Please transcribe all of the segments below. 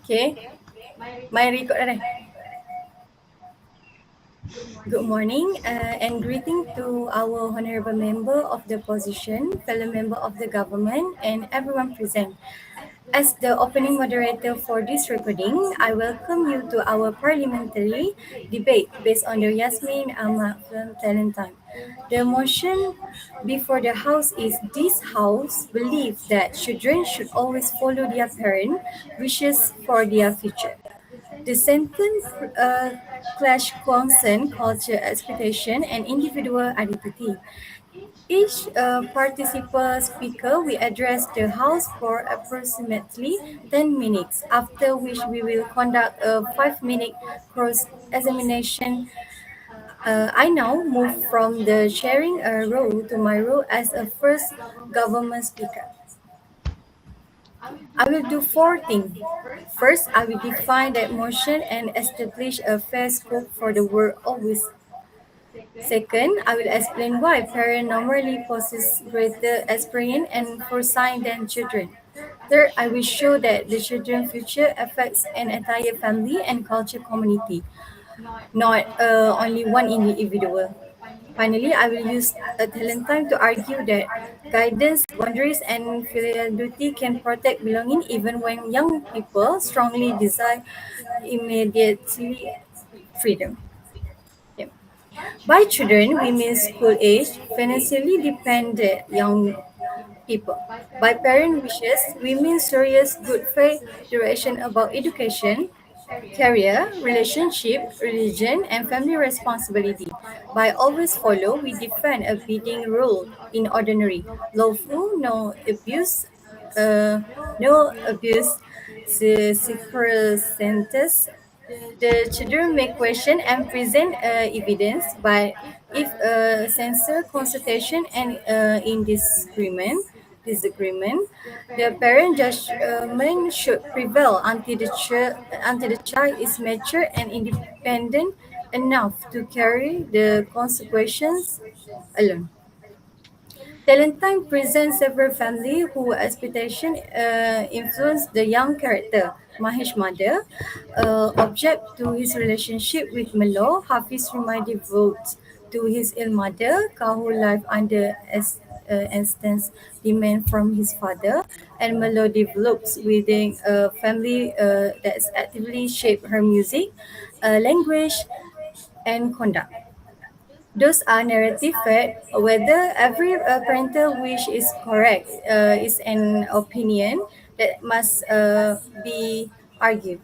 Okay, my record dah. Good morning and greeting to our honorable member of the position, fellow member of the government, and everyone present. As the opening moderator for this recording, I welcome you to our parliamentary debate based on the Yasmin Ahmad film Talent Time. The motion before the House is this House believes that children should always follow their parent wishes for their future. The sentence clash concern culture, expectation, and individual identity. Each participant speaker will address the House for approximately 10 minutes, after which we will conduct a 5-minute cross-examination. I now move from the sharing role to my role as a first government speaker. I will do four things. First, I will define that motion and establish a fair scope for the word always. Second, I will explain why parents normally possess greater experience and foresight than children. Third, I will show that the children's future affects an entire family and culture community, not only one individual. Finally, I will use a talent time to argue that guidance, boundaries, and filial duty can protect belonging even when young people strongly desire immediately freedom. Yeah. By children, we mean school age, financially dependent young people. By parent wishes, we mean serious good faith direction about education, career, relationship, religion, and family responsibility. By always follow, we define a bidding rule in ordinary, lawful, uh, no abuse, secret sentence. The children may question and present evidence, but if censor consultation and in disagreement, the parent judgment should prevail until the child is mature and independent enough to carry the consequences alone. Talentine presents several families whose expectation influence the young character. Mahesh mother, object to his relationship with Melo, Hafiz Rumai devotes to his ill mother, Kahu life under instance demand from his father, and Melo develops within a family that's actively shape her music, language, and conduct. Those are narrative fact. Whether every parental wish is correct is an opinion that must be argued.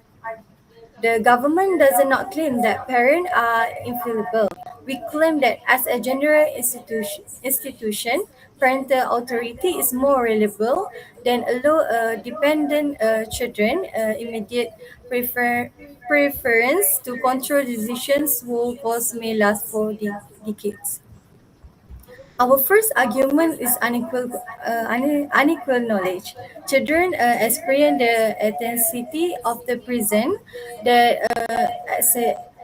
The government does not claim that parents are infallible. We claim that as a general institution parental authority is more reliable than allow dependent children immediate preference to control decisions whose course may last for decades. Our first argument is unequal knowledge. Children experience the intensity of the present, the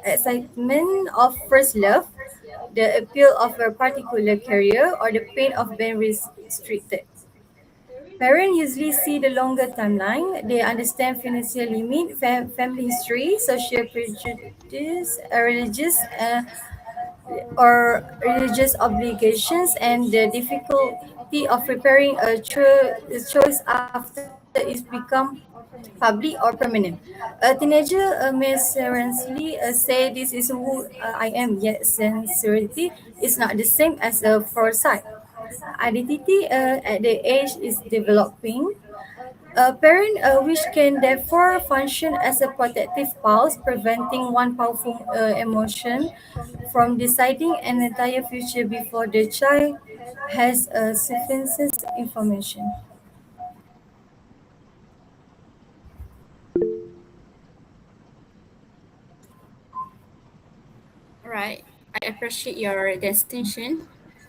excitement of first love, the appeal of a particular career, or the pain of being restricted. Parents usually see the longer timeline. They understand financial limit, family history, social prejudice, religious obligations, and the difficulty of preparing a choice after it's become public or permanent. A teenager may seriously say, "This is who I am," yet sincerity is not the same as a foresight. Identity at the age is developing. A parent which can therefore function as a protective pulse, preventing one powerful emotion from deciding an entire future before the child has sufficient information. Right. I appreciate your distinction.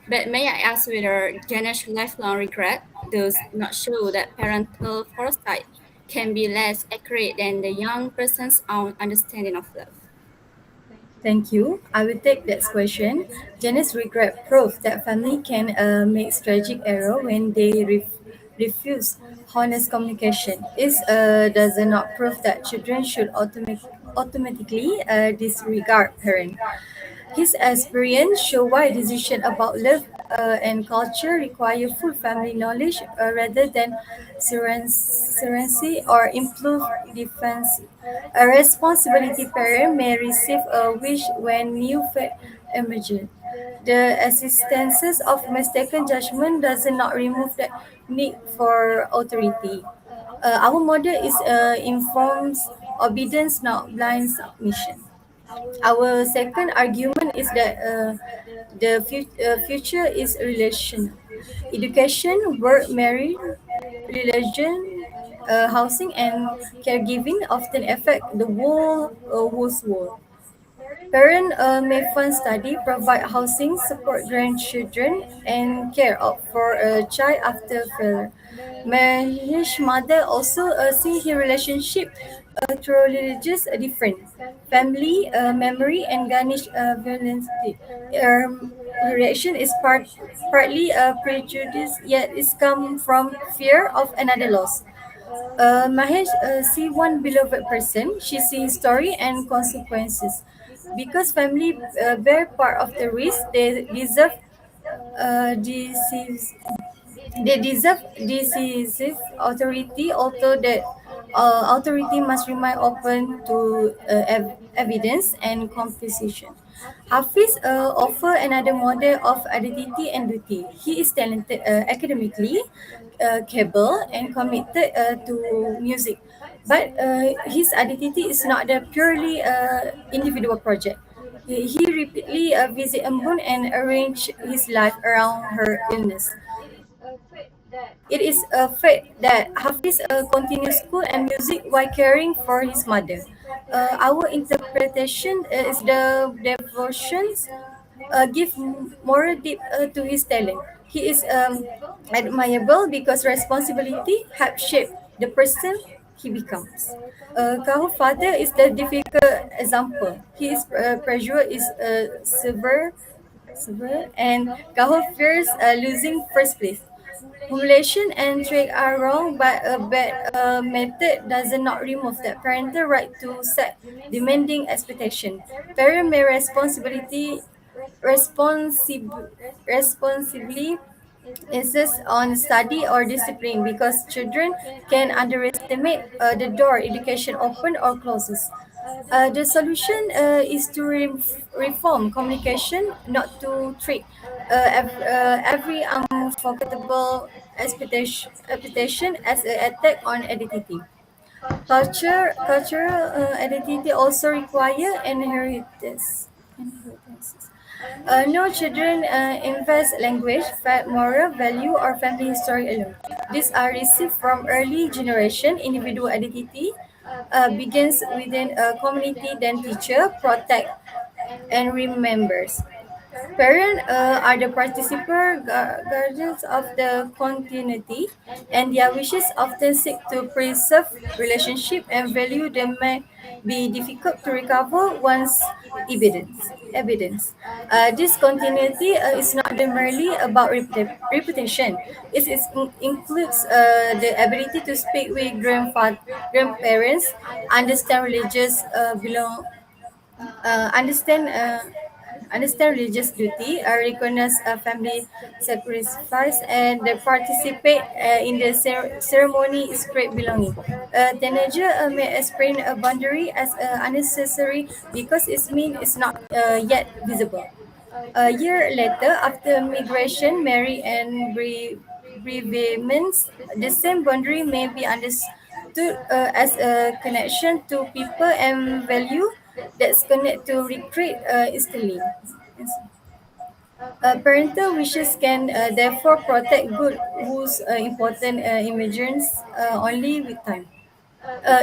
But may I ask whether Jane's lifelong regret does not show that parental foresight can be less accurate than the young person's own understanding of love? Thank you. I will take that question. Janice regret proof that family can make tragic error when they refuse honest communication. It does not prove that children should automatically disregard parents. His experience show why decisions about love and culture require full family knowledge rather than serenity or improved defense. A responsibility parent may receive a wish when new fact emerges. The existence of mistaken judgment does not remove the need for authority. Our model is informs obedience, not blind submission. Our second argument is that the future is relational. Education, work, marriage, religion, housing, and caregiving often affect the whole world. Parents may fund study, provide housing, support grandchildren, and care out for a child after failure. Mahesh mother also see his relationship through religious different family memory and Ganesh violence. Reaction is partly prejudice, yet it's come from fear of another loss. Mahesh see one beloved person. She sees story and consequences. Because family bear part of the risk, they deserve decisive, they deserve decisive authority, although that authority must remain open to evidence and composition. Hafiz offer another model of identity and duty. He is talented academically, capable, and committed to music. But his identity is not a purely individual project. He repeatedly visit Ambon and arrange his life around her illness. It is a fate that Hafiz continues school and music while caring for his mother. Our interpretation is the devotions give moral depth to his talent. He is admirable because responsibility helps shape the person he becomes. Kaho's father is the difficult example. His pressure is severe, and Kaho fears losing first place. Humiliation and trick are wrong, but a bad method does not remove the parental right to set demanding expectation. Parent may responsibly insist on study or discipline because children can underestimate the door education open or closes. The solution is to reform communication, not to treat every unforgettable expectation as an attack on identity. Cultural identity also require inheritance. No children invest language, fact, moral value, or family history alone. These are received from early generation. Individual identity begins within a community, then teacher, protect, and remembers. Parents are the guardians of the continuity, and their wishes often seek to preserve relationship and value that may be difficult to recover once evidence. This continuity is not merely about reputation. Includes the ability to speak with grandparents, understand religious uh, understand uh, understand religious duty, recognize family sacrifice, and participate in the ceremony is great belonging. Teenager may explain a boundary as unnecessary because its mean is not yet visible. A year later, after migration, marriage, and bereavements, the same boundary may be understood as a connection to people and value that's connected to recreate instantly. Parental wishes can therefore protect good whose important emergence only with time.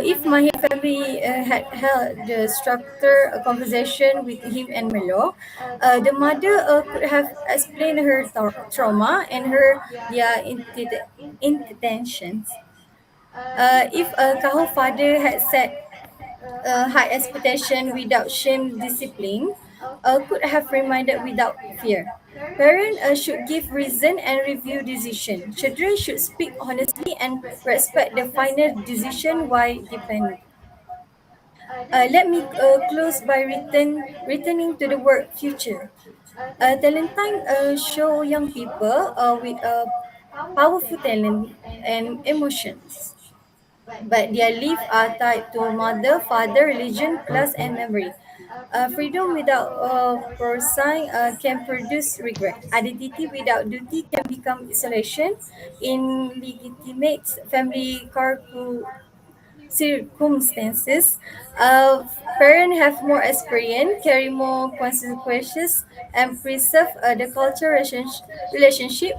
If my family had held the structured conversation with him and Melo, the mother could have explained her trauma and her their intentions. If Kaho father had set high expectation without shame, discipline, could have reminded without fear. Parents should give reason and review decision. Children should speak honestly and respect the final decision while depending. Let me close by returning to the word future. Talentine show young people with powerful talent and emotions, but their lives are tied to mother, father, religion, class, and memory. Freedom without foresight can produce regret. Identity without duty can become isolation. In legitimate family circumstances, parents have more experience, carry more consequences, and preserve the cultural relationship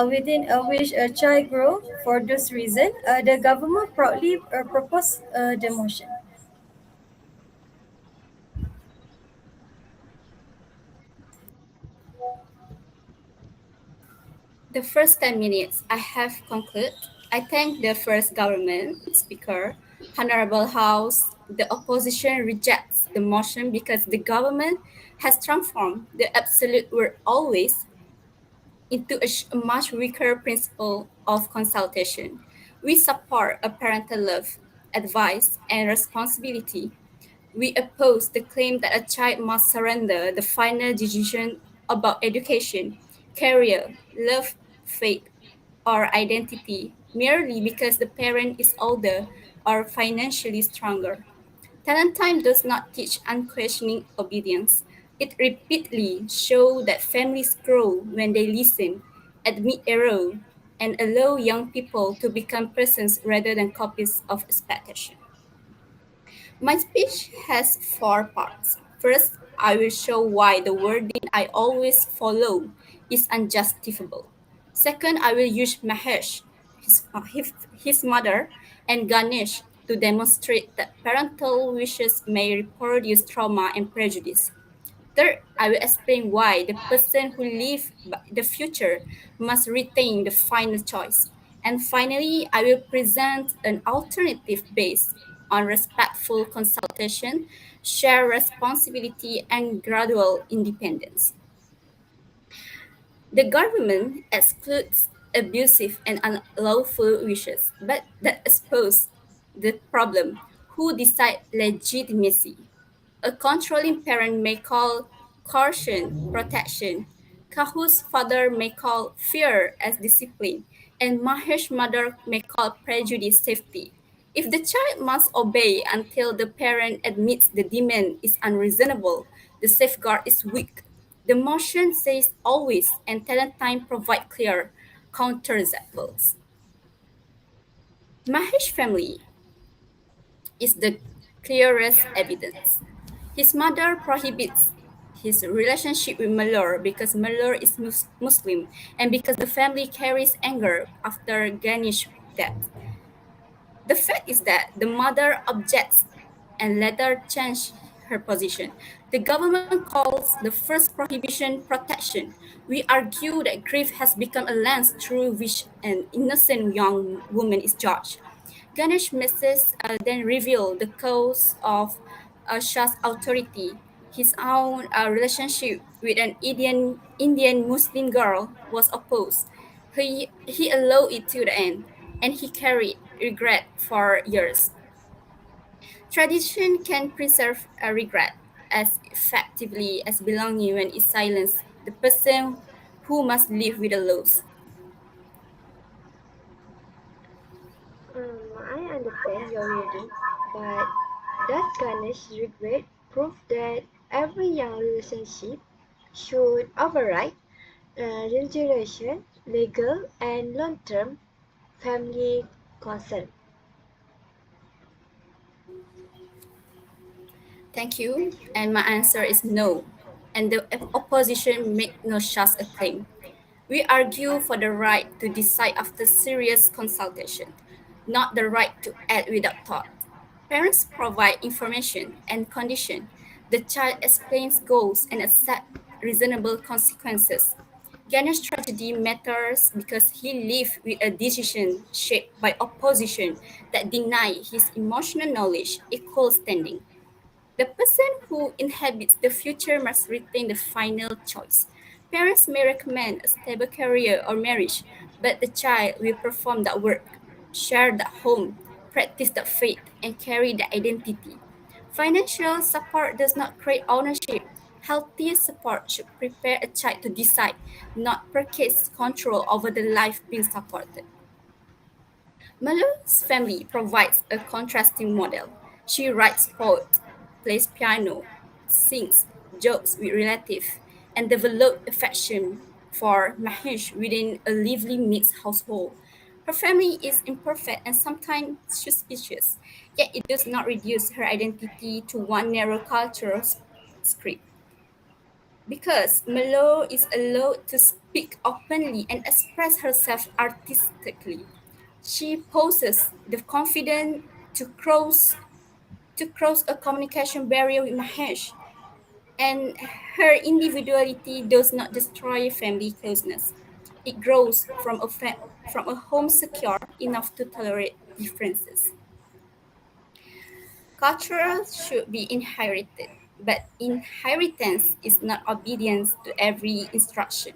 within which a child grow. For those reasons, the government proudly proposed the motion. The first 10 minutes I have concluded. I thank the first government speaker, Honorable House. The opposition rejects the motion because the government has transformed the absolute word always into a much weaker principle of consultation. We support a parental love, advice, and responsibility. We oppose the claim that a child must surrender the final decision about education, career, love, faith, or identity merely because the parent is older or financially stronger. Talentime does not teach unquestioning obedience. It repeatedly shows that families grow when they listen, admit error, and allow young people to become persons rather than copies of expectation. My speech has four parts. First, I will show why the wording I always follow is unjustifiable. Second, I will use Mahesh, his mother, and Ganesh to demonstrate that parental wishes may reproduce trauma and prejudice. Third, I will explain why the person who lives the future must retain the final choice. And finally, I will present an alternative based on respectful consultation, shared responsibility, and gradual independence. The government excludes abusive and unlawful wishes, but that exposes the problem. Who decide legitimacy? A controlling parent may call caution protection. Kahu's father may call fear as discipline, and Mahesh's mother may call prejudice safety. If the child must obey until the parent admits the demand is unreasonable, the safeguard is weak. The motion says always, and talent time provide clear counterexamples. Mahesh family is the clearest evidence. His mother prohibits his relationship with Malur because Malur is Muslim and because the family carries anger after Ganesh's death. The fact is that the mother objects and later changed her position. The government calls the first prohibition protection. We argue that grief has become a lens through which an innocent young woman is judged. Ganesh misses then reveal the cause of Shah's authority. His own relationship with an Indian Muslim girl was opposed. He allowed it to the end, and he carried regret for years. Tradition can preserve a regret as effectively as belonging when it silences the person who must live with the loss. I understand your reading, but does Ganesh regret prove that every young relationship should override regulation, legal, and long-term family consent? Thank you. And my answer is no. And the opposition make no such a claim. We argue for the right to decide after serious consultation, not the right to act without thought. Parents provide information and condition. The child explains goals and accepts reasonable consequences. Ganesh's tragedy matters because he lived with a decision shaped by opposition that denied his emotional knowledge equal standing. The person who inhabits the future must retain the final choice. Parents may recommend a stable career or marriage, but the child will perform that work, share that home, practice that faith, and carry that identity. Financial support does not create ownership. Healthy support should prepare a child to decide, not purchase control over the life being supported. Malone's family provides a contrasting model. She writes poetry, plays piano, sings, jokes with relatives, and develops affection for Mahesh within a lively mixed household. Her family is imperfect and sometimes suspicious, yet it does not reduce her identity to one narrow cultural script. Because Malo is allowed to speak openly and express herself artistically, she possesses the confidence to cross a communication barrier with Mahesh, and her individuality does not destroy family closeness. It grows from a home secure enough to tolerate differences. Culture should be inherited, but inheritance is not obedience to every instruction.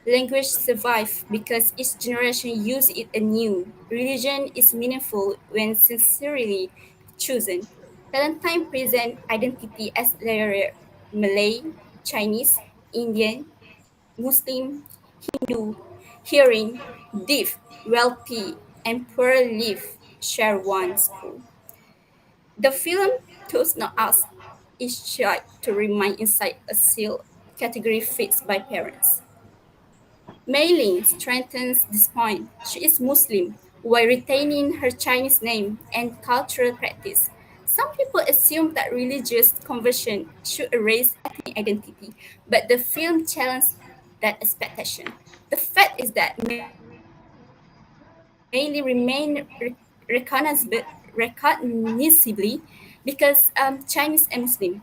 Language survives because each generation uses it anew. Religion is meaningful when sincerely chosen. Valentine presents identity as layered Malay, Chinese, Indian, Muslim, Hindu, hearing, deaf, wealthy, and poor live share one school. The film does not ask each child to remain inside a sealed category fixed by parents. Mei Ling strengthens this point. She is Muslim while retaining her Chinese name and cultural practice. Some people assume that religious conversion should erase ethnic identity, but the film challenges that expectation. The fact is that Mei Ling remain recognizably because Chinese and Muslim.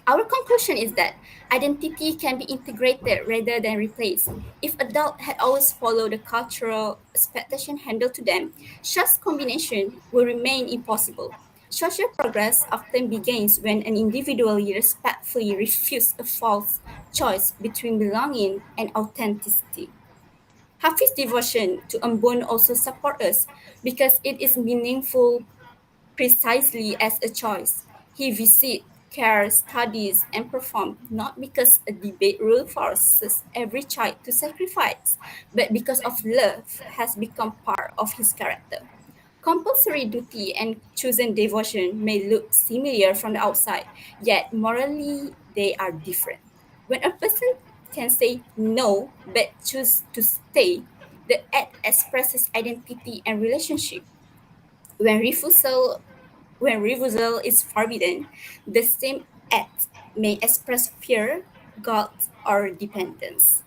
Our conclusion is that identity can be integrated rather than replaced. If adults had always followed the cultural expectation handed to them, such combination will remain impossible. Social progress often begins when an individual respectfully refuses a false choice between belonging and authenticity. Hafiz devotion to Ambon also supports us because it is meaningful precisely as a choice. He visits, cares, studies, and performs not because a debate rule forces every child to sacrifice, but because of love has become part of his character. Compulsory duty and chosen devotion may look similar from the outside, yet morally they are different. When a person can say no but choose to stay, the act expresses identity and relationship. When refusal when refusal is forbidden, the same act may express fear, guilt, or dependence.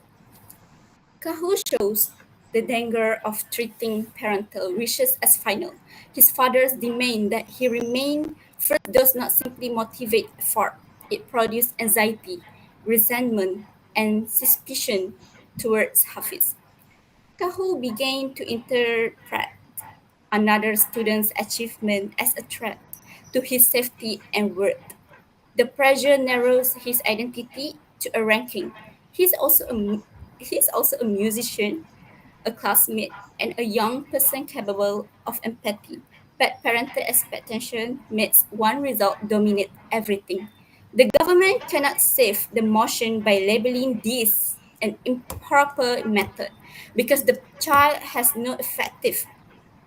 Kahu shows the danger of treating parental wishes as final. His father's demand that he remain first does not simply motivate effort, it produces anxiety, resentment, and suspicion towards Hafiz. Kahu began to interpret another student's achievement as a threat to his safety and worth. The pressure narrows his identity to a ranking. He's also he's also a musician, a classmate, and a young person capable of empathy. But parental expectation makes one result dominate everything. The government cannot save the motion by labeling this an improper method because the child has no effective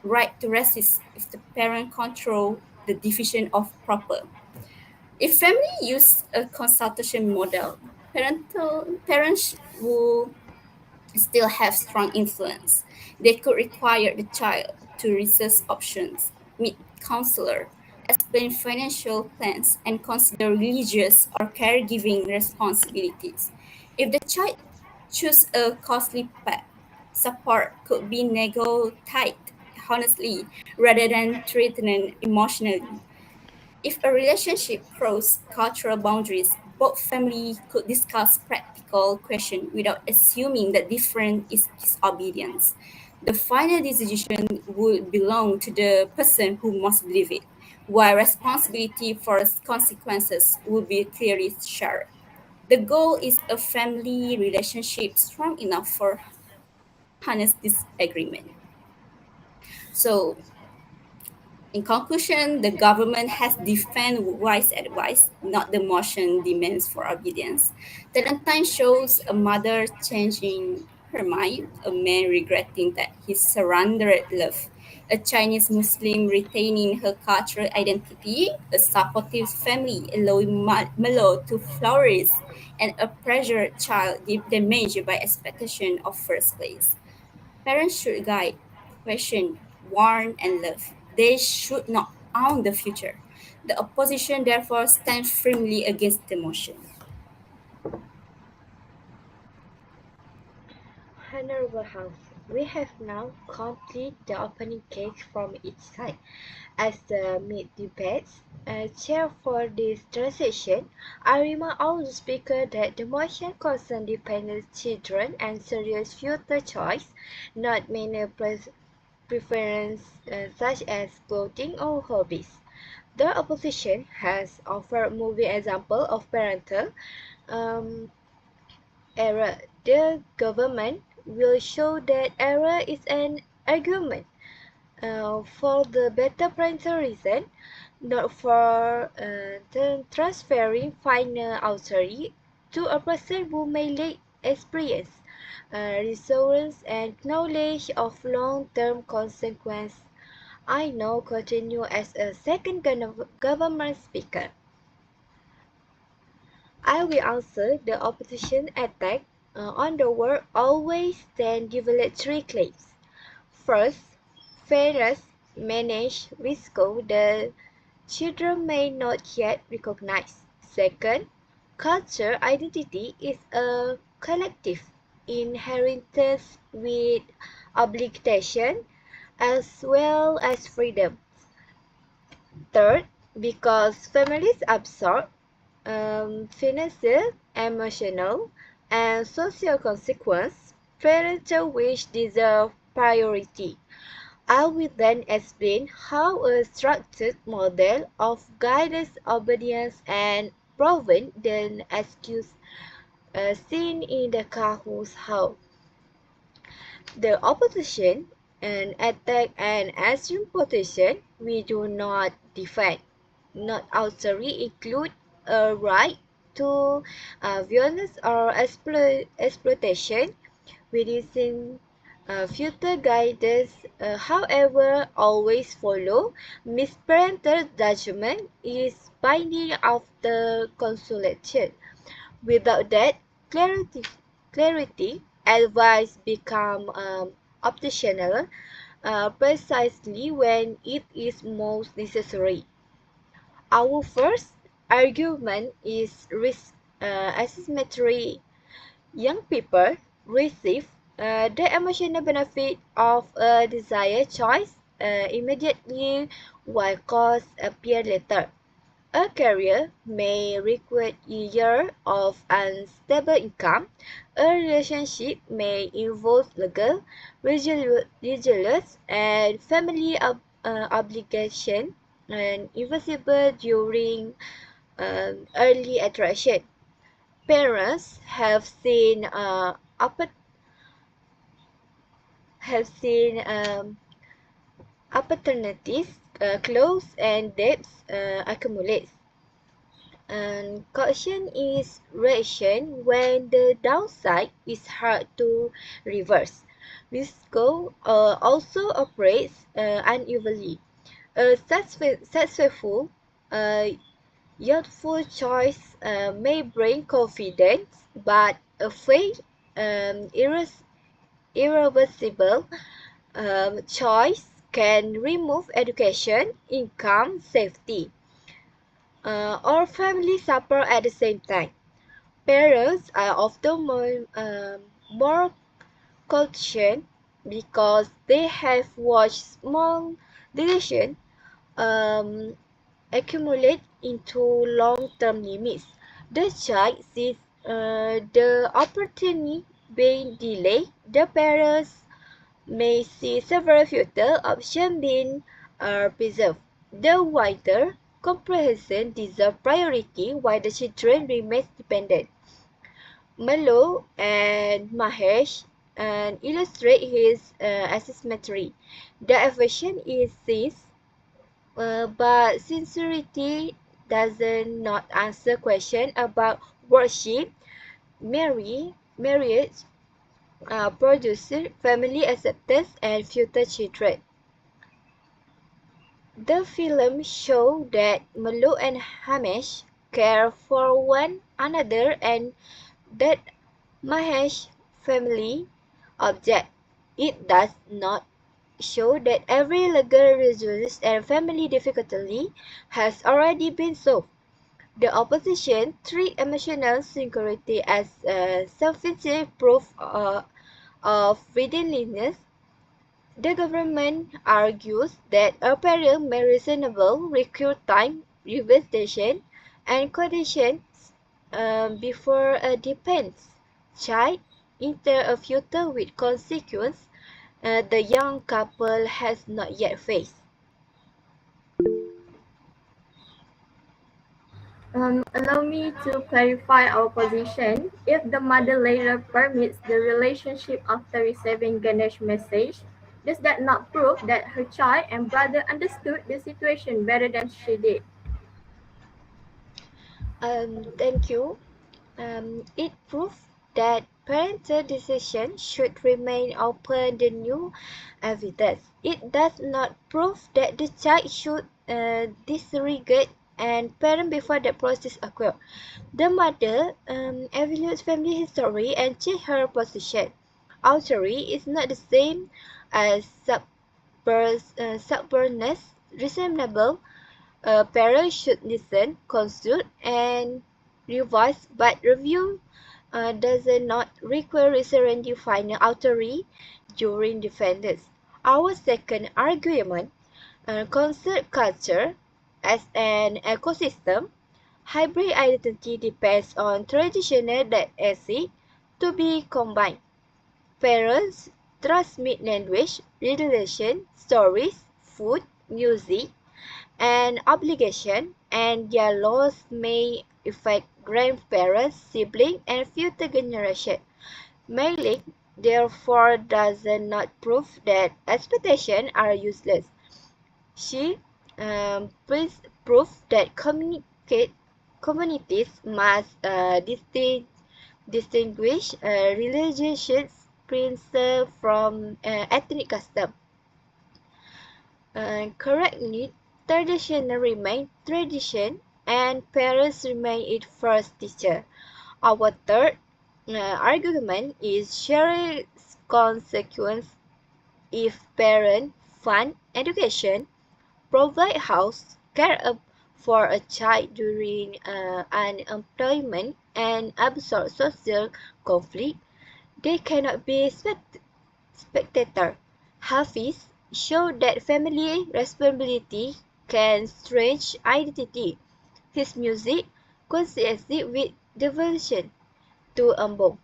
right to resist if the parent control the division of proper. If family use a consultation model, parents will still have strong influence. They could require the child to research options, meet counselor, explain financial plans, and consider religious or caregiving responsibilities. If the child choose a costly path, support could be negotiated honestly rather than threatened emotionally. If a relationship crosses cultural boundaries, both families could discuss practical questions without assuming that difference is disobedience. The final decision would belong to the person who must believe it, while responsibility for its consequences would be clearly shared. The goal is a family relationship strong enough for harness this agreement. So in conclusion, the government has defended wise advice, not the motion demands for obedience. Valentine shows a mother changing her mind, a man regretting that he surrendered love, a Chinese Muslim retaining her cultural identity, a supportive family allowing mellow to flourish, and a pressured child damaged by expectation of first place. Parents should guide, question, warn, and love. They should not own the future. The opposition therefore stands firmly against the motion. Honorable House, we have now completed the opening case from each side. As the mid-debates chair for this transition, I remind all the speakers that the motion concerns dependent children and serious future choice, not mere preference such as clothing or hobbies. The opposition has offered moving example of parental um, error. The government will show that error is an argument for the better parental reason, not for transferring final authority to a person who may lack experience, resource, and knowledge of long-term consequences. I now continue as a second government speaker. I will answer the opposition attack on the word always then develop three claims. First, fairness manage risk the children may not yet recognize. Second, culture identity is a collective inheritance with obligation as well as freedom. Third, because families absorb financial, emotional, and social consequences, parental wish deserve priority. I will then explain how a structured model of guidance, obedience, and proven the excuse seen in the Kahoot house. The opposition and attack and assume position we do not defend. Not authority include a right to violence or exploitation within future guidance, however, always follow misparental judgment is binding of the consolation. Without that clarity advice become optional precisely when it is most necessary. Our first argument is risk asymmetry. Young people receive the emotional benefit of a desired choice immediately while costs appear later. A career may require years of unstable income. A relationship may involve legal, religious, and family obligation and invisible during early attraction. Parents have seen opportunities close and debts accumulate. And caution is ration when the downside is hard to reverse. Risco also operates unevenly. A successful, uh, youthful choice may bring confidence, but a failed, irreversible choice can remove education, income, safety, or family suffer at the same time. Parents are often more cautious because they have watched small decisions um, accumulate into long-term limits. The child sees the opportunity being delayed. The parents may see several future options being preserved. The wider comprehension deserves priority while the children remain dependent. Malo and Mahesh and illustrate his asymmetry. The affection is since, but sincerity does not answer question about worship, marriage, producer, family acceptance, and future children. The film showed that Malu and Hamish care for one another and that Mahesh family object. It does not show that every legal issues and family difficulty has already been solved. The opposition treat emotional security as sufficient proof of readiness. The government argues that a parent may reasonably require time, investigation, and conditions before a depends child enter a future with consequence the young couple has not yet faced. Allow me to clarify our position. If the mother later permits the relationship after receiving Ganesh's message, does that not prove that her child and brother understood the situation better than she did? Thank you. It proves that parental decision should remain open to new evidence. It does not prove that the child should disregard and parent before the process occurs. The mother evaluates family history and change her position. Authority is not the same as stubbornness. Reasonable parents should listen, consult, and revise, but review does not require surrendering final authority during defense. Our second argument, concert culture as an ecosystem, hybrid identity depends on traditional that exist to be combined. Parents transmit language, relation, stories, food, music, and obligation, and their laws may affect grandparents, siblings, and future generations. Mailing, therefore, does not prove that expectations are useless. She proves that communities must distinguish religious principles from ethnic custom. Correctly, tradition remains tradition and parents remain its first teacher. Our third argument is shared consequence if parents fund education, provide house, care for a child during unemployment, and absorb social conflict, they cannot be spectator. Hafiz showed that family responsibility can stretch identity. His music coincides with devotion to Ambon.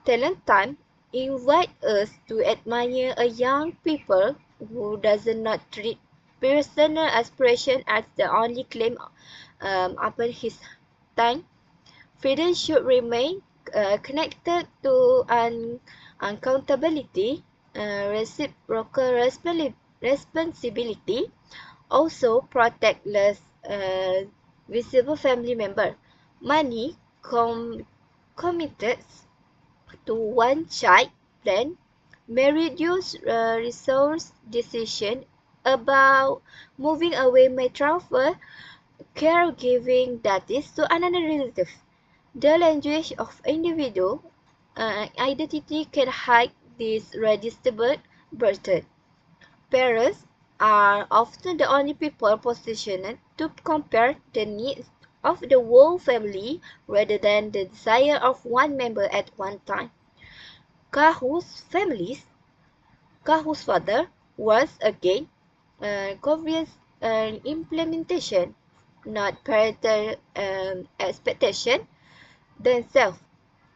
Talent Time invite us to admire a young people who does not treat personal aspiration as the only claim upon his time. Freedom should remain connected to accountability, reciprocal responsibility, also protect less visible family member. Money committed to one child plan may reduce resource decision about moving away may transfer caregiving duties to another relative. The language of individual identity can hide this redistributed burden. Parents are often the only people positioned to compare the needs of the whole family rather than the desire of one member at one time. Kahu's father was again obvious implementation, not parental expectation themselves.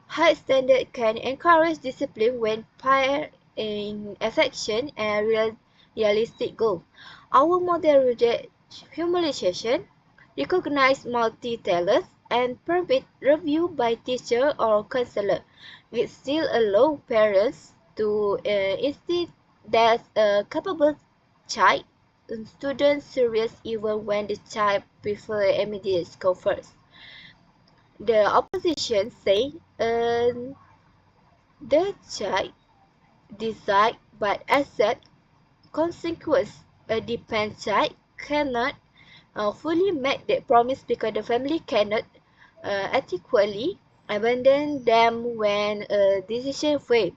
High standard can encourage discipline when paired in affection and realistic goals. Our model rejects humiliation, recognize multi-talents, and permit review by teacher or counselor. It still allows parents to insist that a capable child student serious even when the child prefers immediate comfort. The opposition say the child decide but accept consequence. A dependent child cannot fully make that promise because the family cannot adequately abandon them when a decision fails.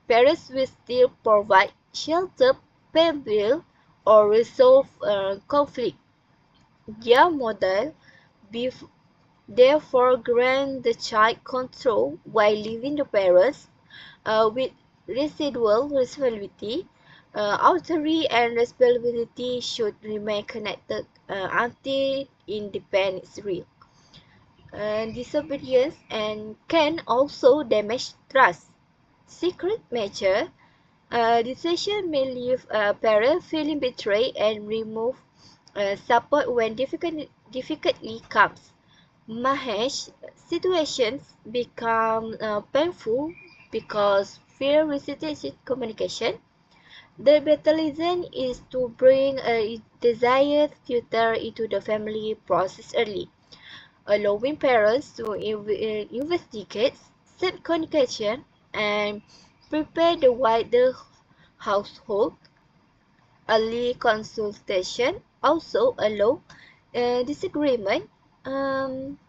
Parents will still provide shelter, pay bill, or resolve conflict. Their model therefore grant the child control while leaving the parents with residual responsibility. Authority and responsibility should remain connected until independence is real. Disobedience and can also damage trust. Secret measure decision may leave a parent feeling betrayed and remove support when difficulty comes. Mahesh, situations become painful because fear resisted communication. The battalion is to bring a desired future into the family process early, allowing parents to investigate, set communication, and prepare the wider household. Early consultation also allow disagreement um,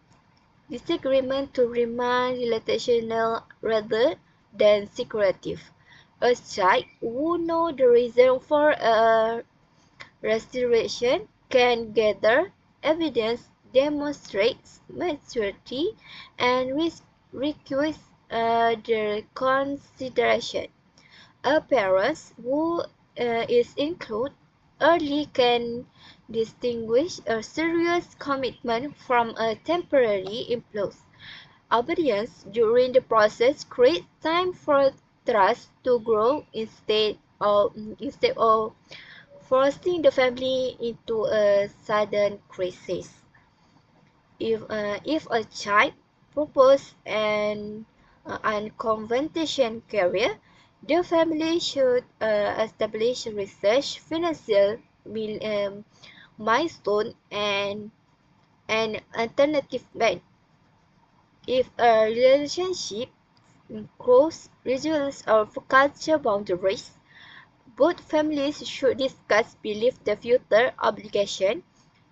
disagreement to remain relational rather than secretive. A child who knows the reason for a restoration can gather evidence, demonstrates maturity, and request their consideration. A parent who is included early can distinguish a serious commitment from a temporary impulse. Obedience during the process creates time for trust to grow instead of forcing the family into a sudden crisis. If a child proposes an unconventional career, the family should establish research, financial milestone, and an alternative plan. If a relationship crosses regions or culture boundaries, both families should discuss belief the future obligation.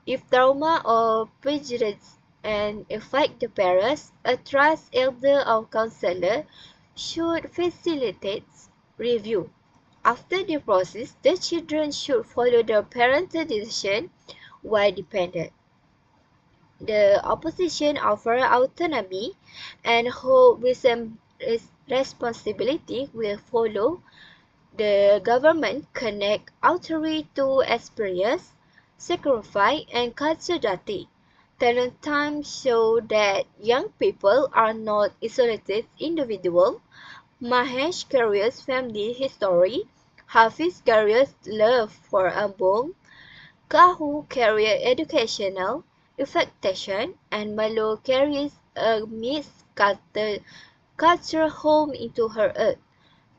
If trauma or prejudice and affect the parents, a trust elder or counselor should facilitate review. After the process, the children should follow the parental decision while dependent. The opposition offer autonomy and hold responsibility will follow. The government connect authority to experience, sacrifice, and culture data. Talent time show that young people are not isolated individuals. Mahesh carries family history, Hafiz carries love for Ambon, Kahu carries educational affectation, and Malo carries a mixed culture home into her earth.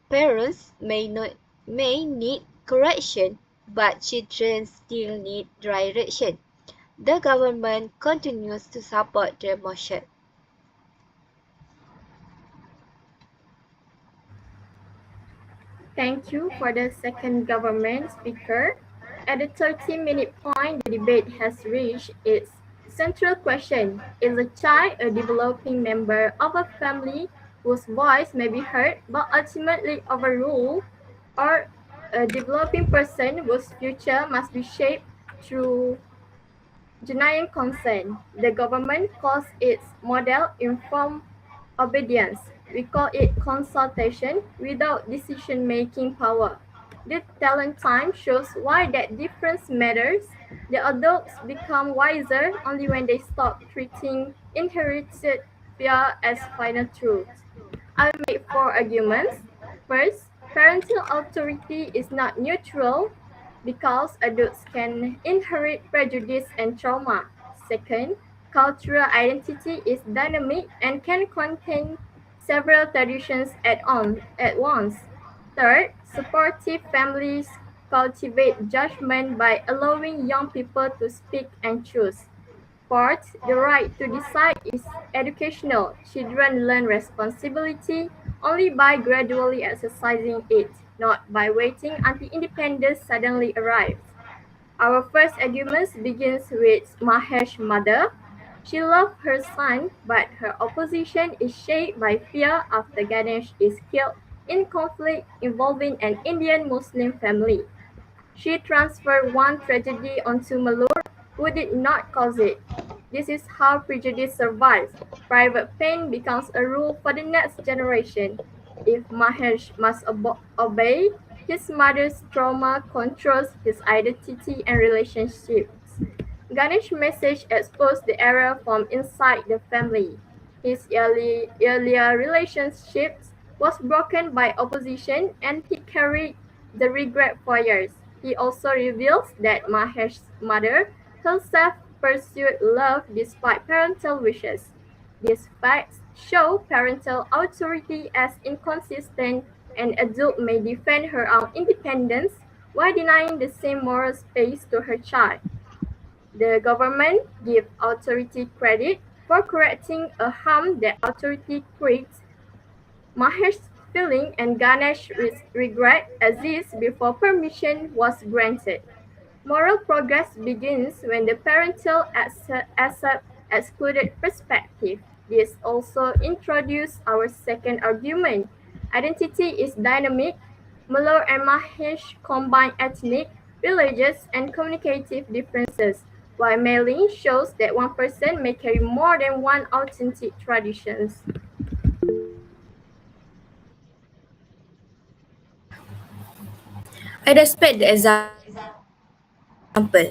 Parents may need correction, but children still need direction. The government continues to support the motion. Thank you for the second government speaker. At the 30-minute point, the debate has reached its central question. Is a child a developing member of a family whose voice may be heard but ultimately overruled, or a developing person whose future must be shaped through genuine consent? The government calls its model informed obedience. We call it consultation without decision-making power. The talent time shows why that difference matters. The adults become wiser only when they stop treating inherited fear as final truth. I'll make four arguments. First, parental authority is not neutral because adults can inherit prejudice and trauma. Second, cultural identity is dynamic and can contain several traditions at once. Third, supportive families cultivate judgment by allowing young people to speak and choose. Fourth, the right to decide is educational. Children learn responsibility only by gradually exercising it, not by waiting until independence suddenly arrives. Our first argument begins with Mahesh's mother. She loved her son, but her opposition is shaped by fear after Ganesh is killed in conflict involving an Indian Muslim family. She transferred one tragedy onto Malur, who did not cause it. This is how prejudice survives. Private pain becomes a rule for the next generation. If Mahesh must obey, his mother's trauma controls his identity and relationships. Ganesh's message exposed the error from inside the family. His earlier relationships was broken by opposition and he carried the regret for years. He also reveals that Mahesh's mother herself pursued love despite parental wishes. These facts show parental authority as inconsistent. An adult may defend her own independence while denying the same moral space to her child. The government gives authority credit for correcting a harm that authority creates. Mahesh's feeling and Ganesh's regret exist before permission was granted. Moral progress begins when the parental accept excluded perspective. This also introduces our second argument. Identity is dynamic. Malor and Mahesh combine ethnic, religious, and communicative differences, while Mailing shows that one person may carry more than one authentic traditions. I respect the example,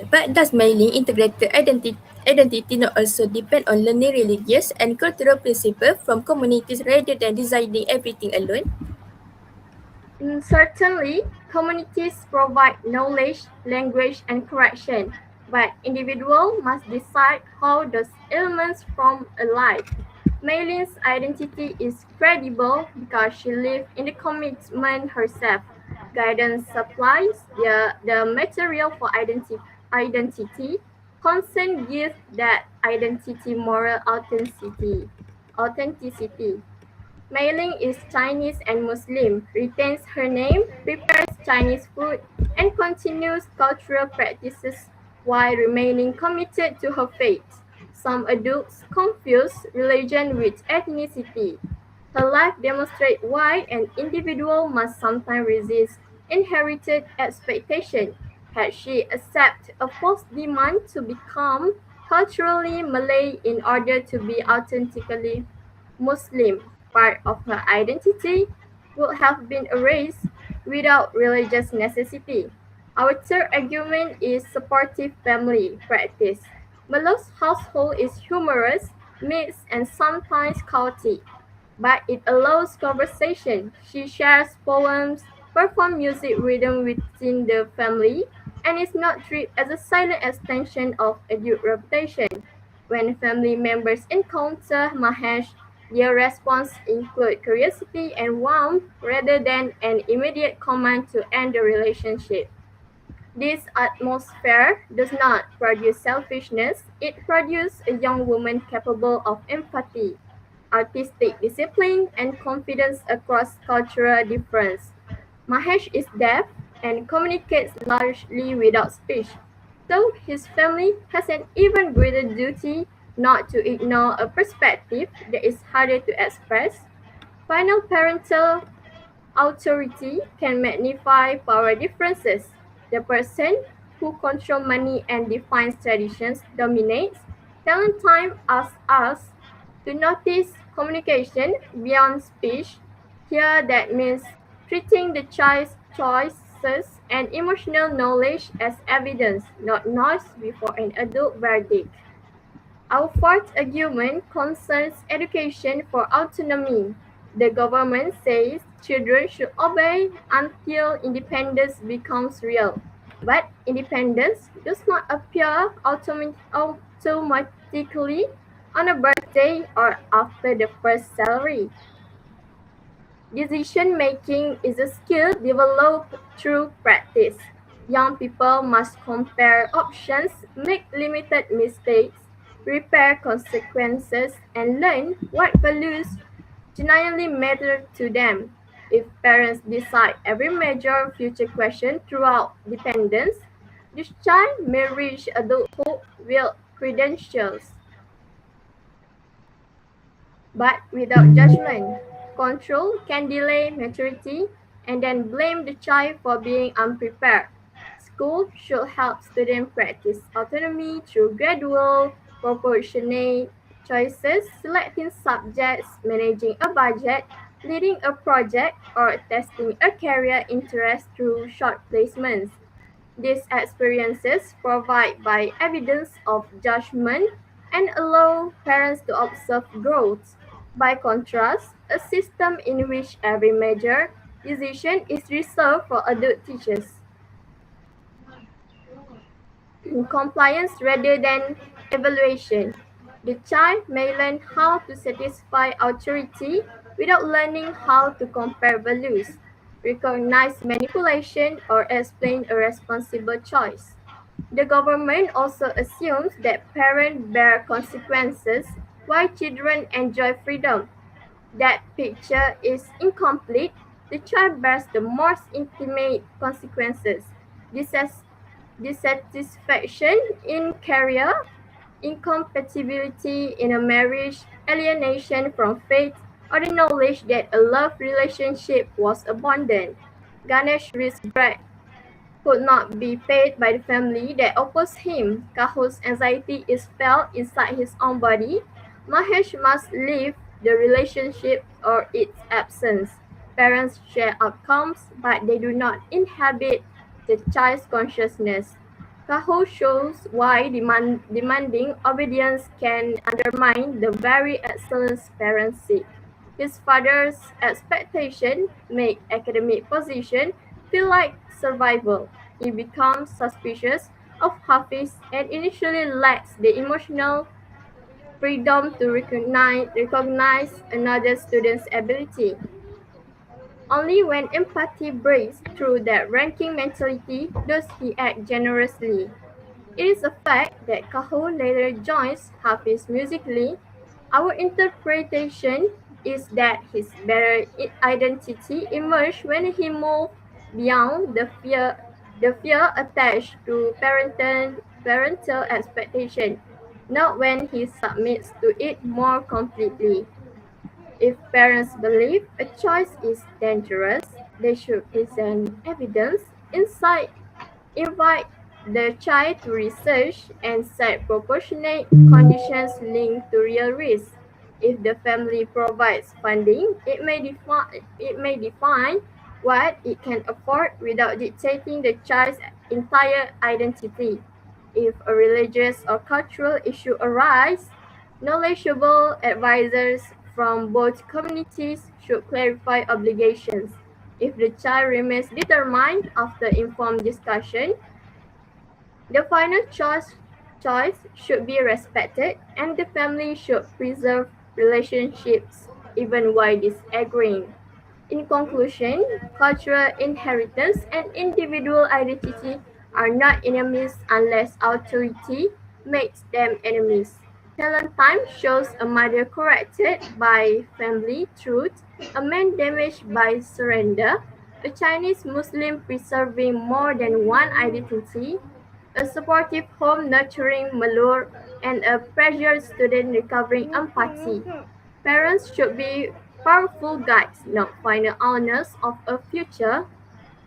but does mailing integrated identity not also depend on learning religious and cultural principles from communities rather than deciding everything alone? Certainly, communities provide knowledge, language, and correction, but individuals must decide how those elements form a life. Mayleen's identity is credible because she lived in the commitment herself. Guidance supplies the material for identity. Consent gives that identity moral authenticity. Mailing is Chinese and Muslim, retains her name, prepares Chinese food, and continues cultural practices while remaining committed to her faith. Some adults confuse religion with ethnicity. Her life demonstrates why an individual must sometimes resist inherited expectation. Had she accepted a false demand to become culturally Malay in order to be authentically Muslim, part of her identity would have been erased without religious necessity. Our third argument is supportive family practice. Melo's household is humorous, mixed, and sometimes chaotic, but it allows conversation. She shares poems, performs music rhythm within the family, and is not treated as a silent extension of adult reputation. When family members encounter Mahesh, their response include curiosity and warmth rather than an immediate command to end the relationship. This atmosphere does not produce selfishness, it produces a young woman capable of empathy, artistic discipline, and confidence across cultural difference. Mahesh is deaf and communicates largely without speech, so his family has an even greater duty not to ignore a perspective that is harder to express. Final parental authority can magnify power differences. The person who controls money and defines traditions dominates. Valentine asks us to notice communication beyond speech. Here, that means treating the child's choices and emotional knowledge as evidence, not noise before an adult verdict. Our fourth argument concerns education for autonomy. The government says children should obey until independence becomes real. But independence does not appear enthusiastically on a birthday or after the first salary. Decision making is a skill developed through practice. Young people must compare options, make limited mistakes, prepare consequences, and learn what values genuinely matter to them. If parents decide every major future question throughout dependence, this child may reach adulthood with credentials but without judgment. Control can delay maturity and then blame the child for being unprepared. School should help students practice autonomy through gradual, proportionate choices, selecting subjects, managing a budget, leading a project, or testing a career interest through short placements. These experiences provide by evidence of judgment and allow parents to observe growth. By contrast, a system in which every major decision is reserved for adult teachers compliance rather than evaluation. The child may learn how to satisfy authority without learning how to compare values, recognize manipulation, or explain a responsible choice. The government also assumes that parents bear consequences while children enjoy freedom. That picture is incomplete. The child bears the most intimate consequences. Dissatisfaction in career, incompatibility in a marriage, alienation from faith, or the knowledge that a love relationship was abandoned. Ganesh risks bread could not be paid by the family that opposed him. Kaho's anxiety is felt inside his own body. Mahesh must leave the relationship or its absence. Parents share outcomes, but they do not inhabit the child's consciousness. Kaho shows why demanding obedience can undermine the very excellence parents seek. His father's expectation make academic position feel like survival. He becomes suspicious of Hafiz and initially lacks the emotional freedom to recognize another student's ability. Only when empathy breaks through that ranking mentality does he act generously. It is a fact that Kaho later joins Hafiz musically. Our interpretation is that his better identity emerged when he moved beyond the fear attached to parental expectation, not when he submits to it more completely. If parents believe a choice is dangerous, they should present evidence, insight, invite the child to research and set proportionate conditions linked to real risk. If the family provides funding, it may define what it can afford without dictating the child's entire identity. If a religious or cultural issue arises, knowledgeable advisors from both communities should clarify obligations. If the child remains determined after informed discussion, the final choice should be respected, and the family should preserve relationships even while disagreeing. In conclusion, cultural inheritance and individual identity are not enemies unless authority makes them enemies. Talent Time shows a mother corrected by family truth, a man damaged by surrender, a Chinese Muslim preserving more than one identity, a supportive home nurturing malure, and a pressured student recovering empathy. Parents should be powerful guides, not final owners of a future.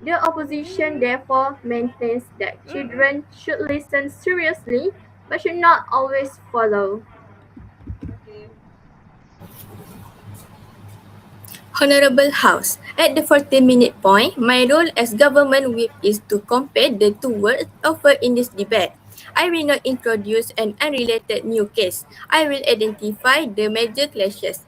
The opposition therefore maintains that children should listen seriously but should not always follow. Honorable House, at the 14-minute point, my role as government whip is to compare the two words offered in this debate. I will not introduce an unrelated new case. I will identify the major clashes,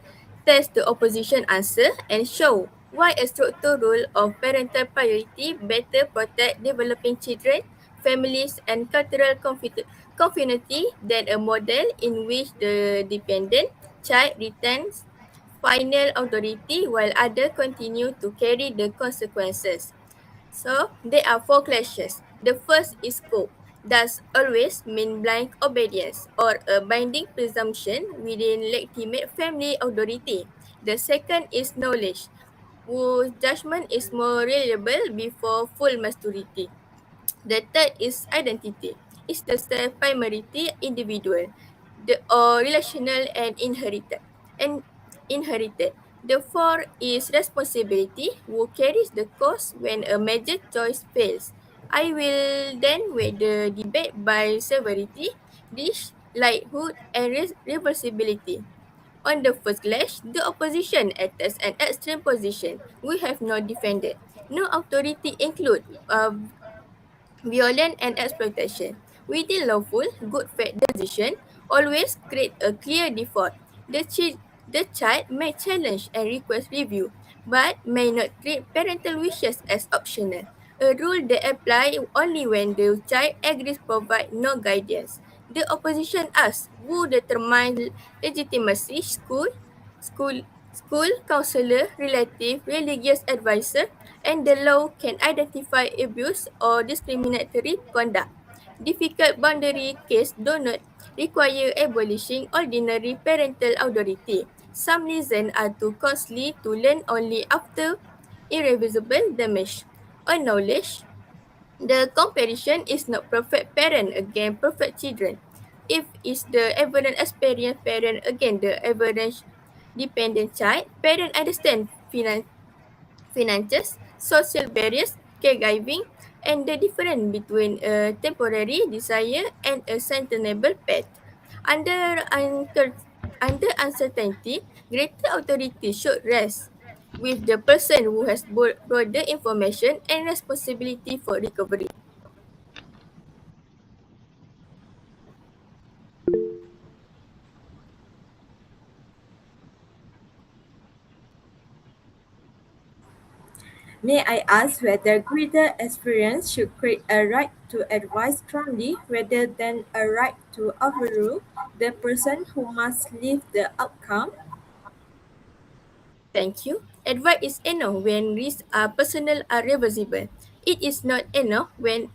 test the opposition answer, and show why a structural rule of parental priority better protect developing children families, and cultural community than a model in which the dependent child retains final authority while others continue to carry the consequences. So, there are four clashes. The first is scope. Does always mean blind obedience or a binding presumption within legitimate family authority. The second is knowledge, whose judgment is more reliable before full maturity. The third is identity. It's the self-primarity individual, or relational and inherited. And inherited. The fourth is responsibility, who carries the cost when a major choice fails. I will then weigh the debate by severity, dish, likelihood, and reversibility. On the first clash, the opposition attacks an extreme position we have not defended. No authority include violence and exploitation. Within lawful, good faith decision always create a clear default. The child may challenge and request review, but may not treat parental wishes as optional. A rule that apply only when the child agrees provide no guidance. The opposition asks who determines legitimacy, school, school counselor, relative, religious advisor, and the law can identify abuse or discriminatory conduct. Difficult boundary cases do not require abolishing ordinary parental authority. Some reasons are too costly to learn only after irreversible damage. On knowledge, the comparison is not perfect parent against perfect children. If it's the average experienced parent against the average dependent child, parent understand finances, social barriers, caregiving, and the difference between a temporary desire and a sustainable pet. Under, under uncertainty, greater authority should rest with the person who has broader information and responsibility for recovery. May I ask whether greater experience should create a right to advise strongly rather than a right to overrule the person who must live the outcome? Thank you. Advice is enough when risks are personal or reversible. It is not enough when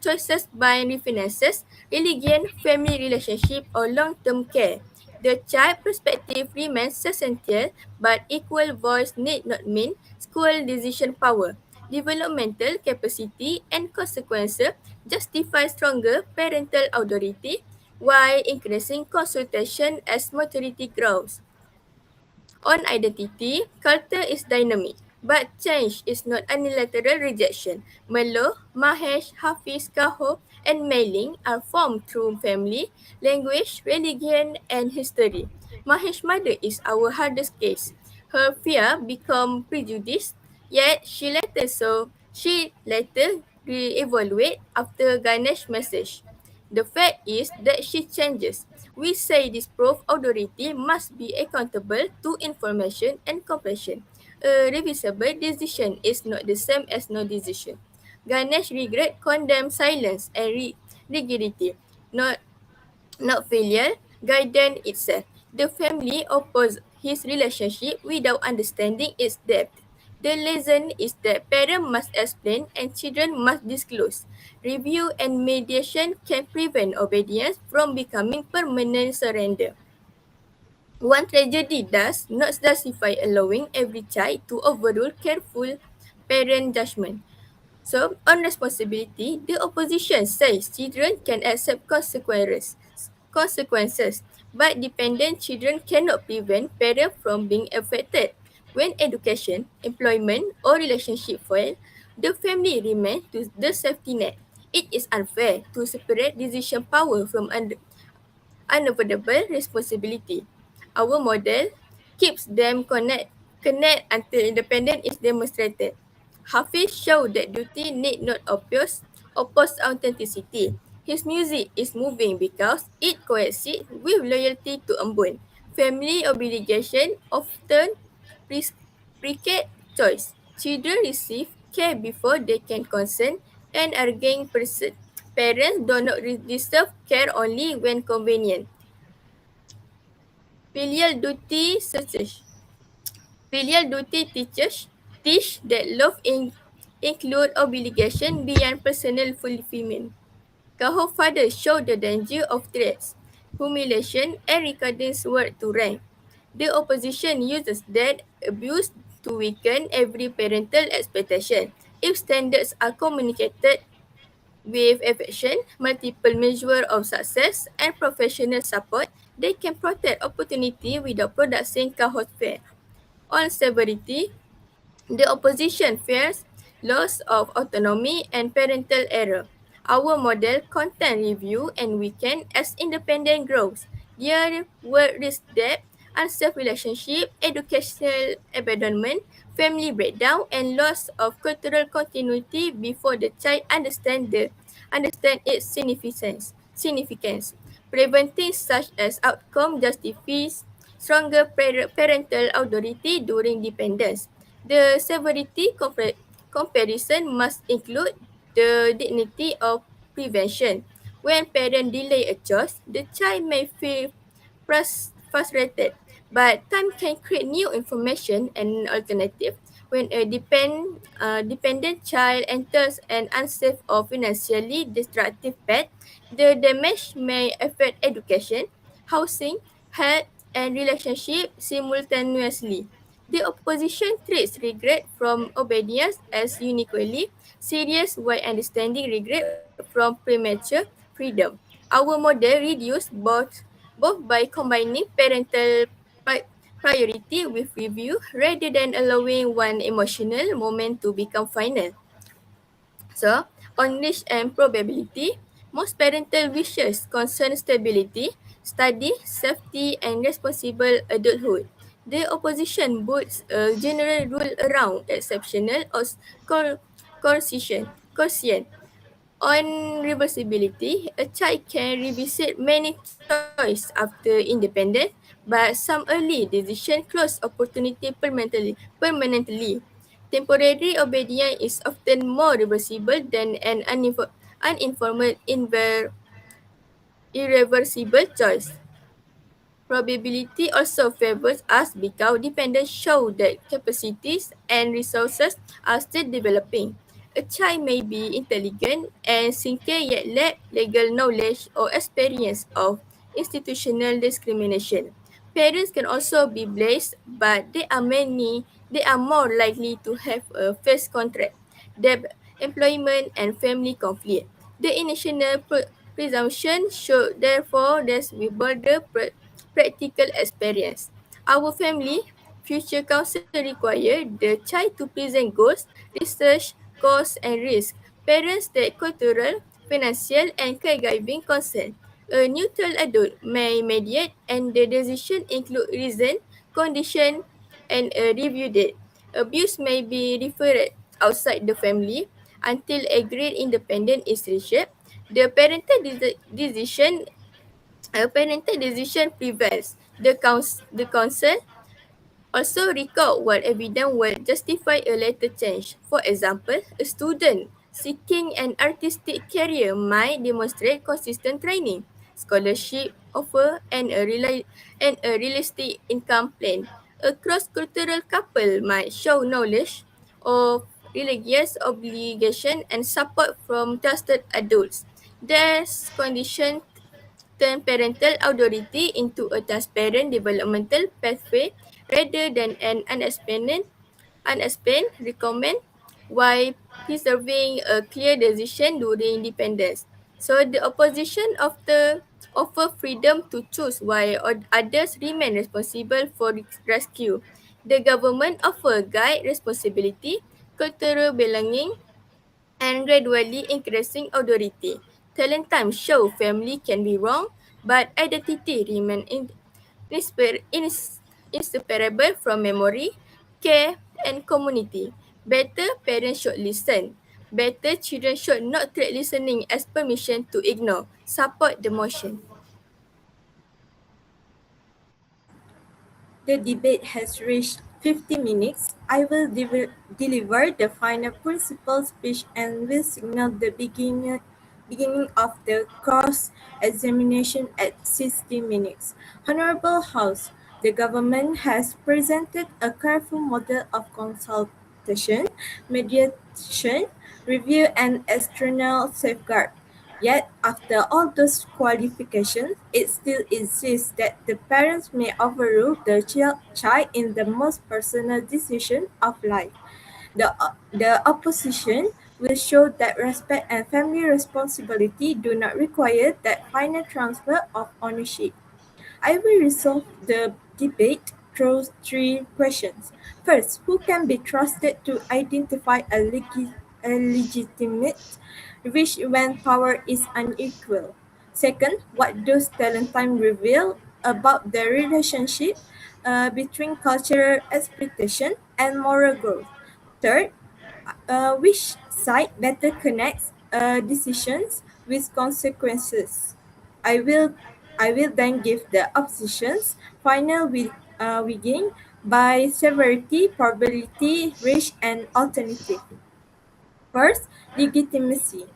choices bind finances, religion, family relationship, or long-term care. The child perspective remains essential, but equal voice need not mean school decision power. Developmental capacity and consequences justify stronger parental authority while increasing consultation as maturity grows. On identity, culture is dynamic, but change is not unilateral rejection. Melo, Mahesh, Hafiz, Kaho, and Mailing are formed through family, language, religion, and history. Mahesh's mother is our hardest case. Her fear become prejudice, yet she later re-evaluate after Ganesh's message. The fact is that she changes. We say this proof authority must be accountable to information and compassion. A reversible decision is not the same as no decision. Ganesh regret condemns silence and rigidity, not failure, guidance itself. The family opposed his relationship without understanding its depth. The lesson is that parents must explain and children must disclose. Review and mediation can prevent obedience from becoming permanent surrender. One tragedy does not justify allowing every child to overrule careful parent judgment. So, on responsibility, the opposition says children can accept consequences, but dependent children cannot prevent parents from being affected. When education, employment, or relationship fail, the family remains to the safety net. It is unfair to separate decision power from unavoidable responsibility. Our model keeps them connect until independence is demonstrated. Hafiz showed that duty need not oppose authenticity. His music is moving because it coincides with loyalty to Ambon. Family obligation often precede choice. Children receive care before they can consent an arrogant person. Parents do not deserve care only when convenient. Filial duty searches. Filial duty teach that love include obligation beyond personal fulfillment. Kahor father show the danger of threats, humiliation, and recording word to rank. The opposition uses that abuse to weaken every parental expectation. If standards are communicated with affection, multiple measures of success, and professional support, they can protect opportunity without producing chaos fear. On severity, the opposition fears loss of autonomy and parental error. Our model content review and weaken as independent grows. Their word risk debt, unsafe relationship, educational abandonment, family breakdown, and loss of cultural continuity before the child understand its significance. Preventing such as outcome justifies stronger parental authority during dependence. The severity comparison must include the dignity of prevention. When parents delay a choice, the child may feel frustrated, but time can create new information and alternative. When a dependent child enters an unsafe or financially destructive path, the damage may affect education, housing, health, and relationship simultaneously. The opposition treats regret from obedience as uniquely serious while understanding regret from premature freedom. Our model reduces both by combining parental priority with review rather than allowing one emotional moment to become final. So, on risk and probability, most parental wishes concern stability, study, safety, and responsible adulthood. The opposition puts a general rule around exceptional or coercion. On reversibility, a child can revisit many choices after independence, but some early decisions close opportunity permanently. Temporary obedience is often more reversible than an uninformed irreversible choice. Probability also favors us because dependents show that capacities and resources are still developing. A child may be intelligent and sincere yet lack legal knowledge or experience of institutional discrimination. Parents can also be blessed, but they are more likely to have a first contract, debt, employment, and family conflict. The initial presumption should therefore rest with broader practical experience. Our family future council require the child to present goals, research, costs and risk, parents that cultural, financial and caregiving consent. A neutral adult may mediate and the decision include reason, condition and a review date. Abuse may be referred outside the family until agreed independent is reached. The parental decision prevails. The council also record what evidence will justify a later change. For example, a student seeking an artistic career might demonstrate consistent training, scholarship offer, and a realistic income plan. A cross-cultural couple might show knowledge of religious obligation and support from trusted adults. These conditions turn parental authority into a transparent developmental pathway rather than an unexplained recommend while preserving a clear decision during independence. So the opposition offer freedom to choose while others remain responsible for rescue. The government offer guide responsibility, cultural belonging, and gradually increasing authority. Talent time show family can be wrong, but identity remain inseparable from memory, care, and community. Better parents should listen. Better children should not treat listening as permission to ignore. Support the motion. The debate has reached 50 minutes, I will deliver the final principal speech and will signal the beginning of the cross-examination at 60 minutes. Honorable House, the government has presented a careful model of consultation, mediation, review and external safeguard. Yet, after all those qualifications, it still exists that the parents may overrule the child in the most personal decision of life. The opposition will show that respect and family responsibility do not require that final transfer of ownership. I will resolve the debate through three questions. First, who can be trusted to identify a legitimate wish when power is unequal? Second, what does talent time reveal about the relationship between cultural expectation and moral growth? Third, which side better connects decisions with consequences? I will I will then give the oppositions final weighing by severity, probability, risk, and alternative. First, legitimacy.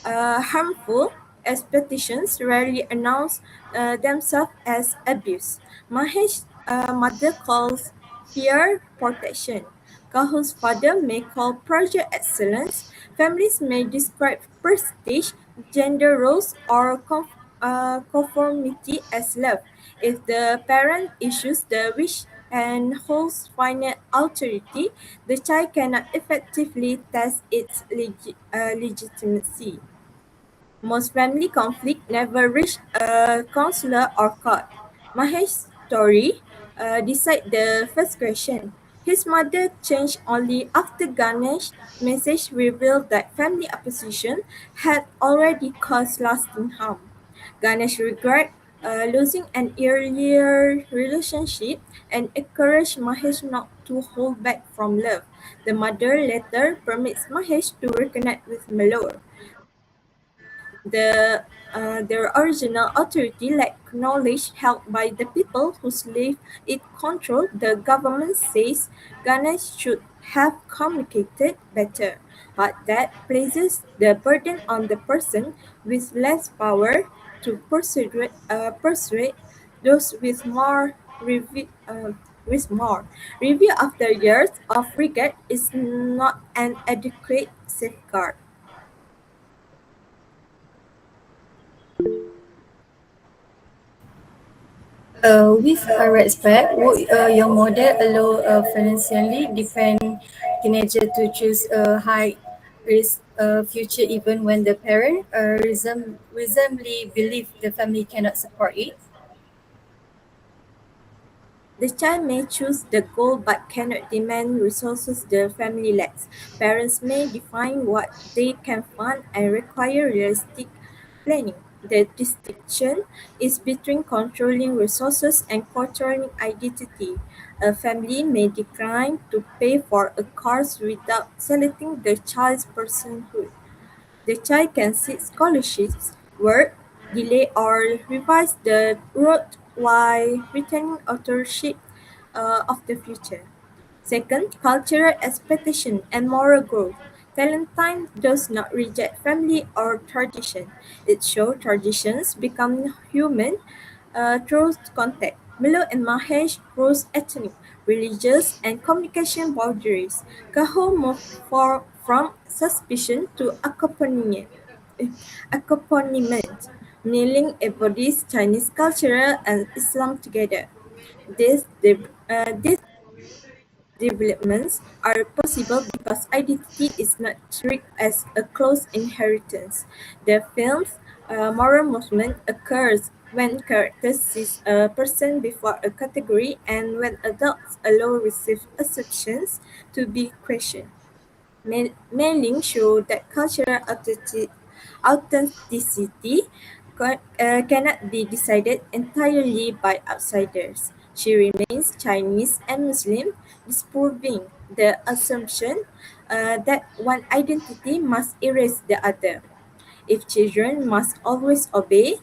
Harmful expectations rarely announce themselves as abuse. Mahesh's mother calls fear protection. Kahul's father may call project excellence. Families may describe prestige, gender roles, or conformity as love. If the parent issues the wish and holds final authority, the child cannot effectively test its legitimacy. Most family conflict never reach a counselor or court. Mahesh's story decide the first question. His mother changed only after Ganesh's message revealed that family opposition had already caused lasting harm. Ganesh regret losing an earlier relationship and encouraged Mahesh not to hold back from love. The mother later permits Mahesh to reconnect with Malore. Their original authority lacked knowledge held by the people whose life it controlled. The government says Ganesh should have communicated better, but that places the burden on the person with less power to persuade those with more. With more. Review after years of regret is not an adequate safeguard. With respect, would your model allow a financially dependent teenager to choose a high risk future even when the parent reasonably believe the family cannot support it? The child may choose the goal but cannot demand resources the family lacks. Parents may define what they can fund and require realistic planning. The distinction is between controlling resources and controlling identity. A family may decline to pay for a course without selecting the child's personhood. The child can seek scholarships, work, delay or revise the route while retaining authorship of the future. Second, cultural expectation and moral growth. Valentine does not reject family or tradition. It shows traditions become human through contact. Milo and Mahesh cross ethnic, religious, and communication boundaries. Kaho moved from suspicion to accompaniment, kneeling embodies Chinese culture and Islam together. These developments are possible because identity is not treated as a close inheritance. The film's moral movement occurs when characters see a person before a category and when adults allow received assumptions to be questioned. Mailing showed that cultural authenticity cannot be decided entirely by outsiders. She remains Chinese and Muslim, disproving the assumption that one identity must erase the other. If children must always obey,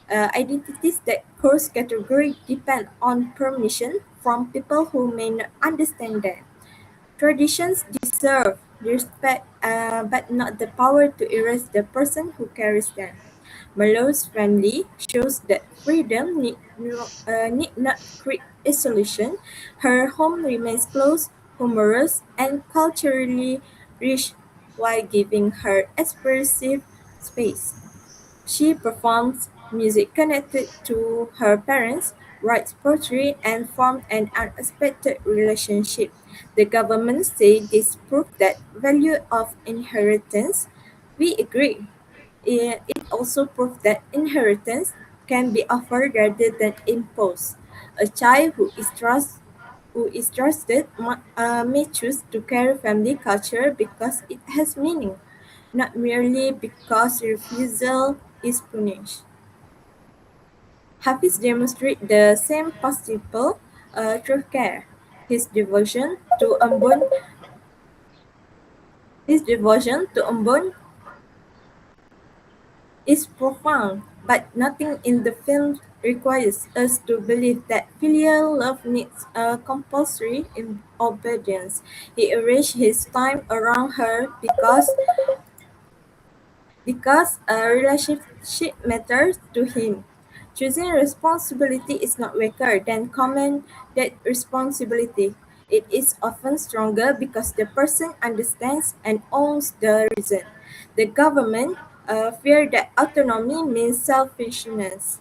identities that cross category depend on permission from people who may not understand them. Traditions deserve respect, but not the power to erase the person who carries them. Marlowe's family shows that freedom need not create isolation. Her home remains close, humorous, and culturally rich while giving her expressive space. She performs music connected to her parents, writes poetry, and formed an unexpected relationship. The government say this proves that value of inheritance. We agree. It also proves that inheritance can be offered rather than imposed. A child who is trusted may choose to carry family culture because it has meaning, not merely because refusal is punished. Hafiz demonstrates the same principle through care. His devotion to Ambon, his devotion to Ambon is profound, but nothing in the film requires us to believe that filial love needs a compulsory obedience. He arranged his time around her because a relationship matters to him. Choosing responsibility is not weaker than common that responsibility. It is often stronger because the person understands and owns the reason. The government fear that autonomy means selfishness.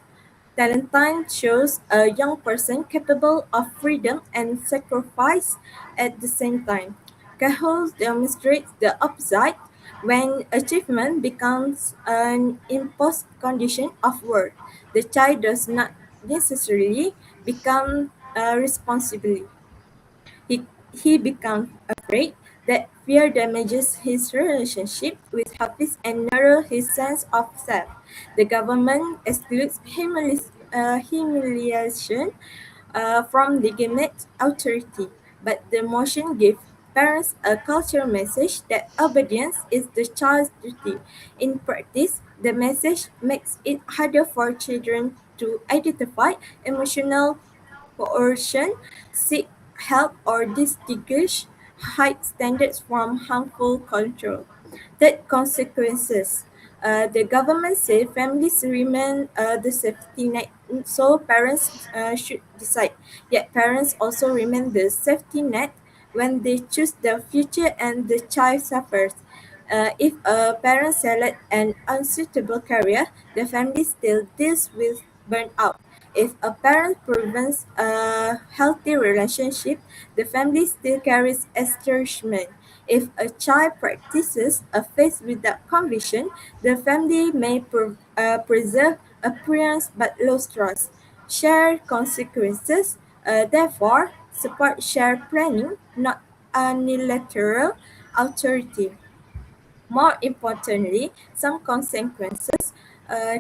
Talentine shows a young person capable of freedom and sacrifice at the same time. Cahoes demonstrates the opposite when achievement becomes an imposed condition of worth. The child does not necessarily become responsible. He, he becomes afraid that fear damages his relationship with Hafiz and narrows his sense of self. The government excludes humiliation from legitimate authority, but the motion gives parents a cultural message that obedience is the child's duty. In practice, the message makes it harder for children to identify emotional coercion, seek help, or distinguish high standards from harmful control. Third, consequences. The government says families remain the safety net, so parents should decide. Yet parents also remain the safety net when they choose the future and the child suffers. If a parent selects an unsuitable career, the family still deals with burnout. If a parent prevents a healthy relationship, the family still carries estrangement. If a child practices a faith without conviction, the family may preserve appearance but lose trust. Shared consequences, therefore, support shared planning, not unilateral authority. More importantly, some consequences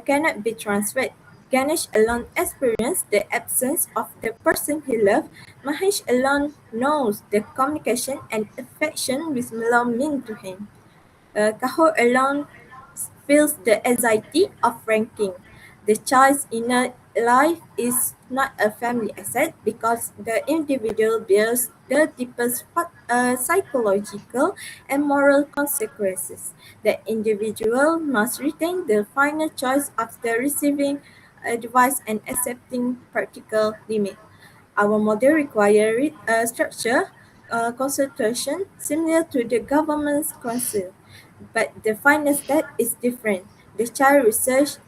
cannot be transferred. Ganesh alone experienced the absence of the person he loved. Mahesh alone knows the communication and affection which love mean to him. Kahor alone feels the anxiety of ranking. The child's inner life is not a family asset because the individual bears the deepest psychological and moral consequences. The individual must retain the final choice after receiving advice and accepting practical limits. Our model requires a structure consultation similar to the government's council, but the final step is different. The child research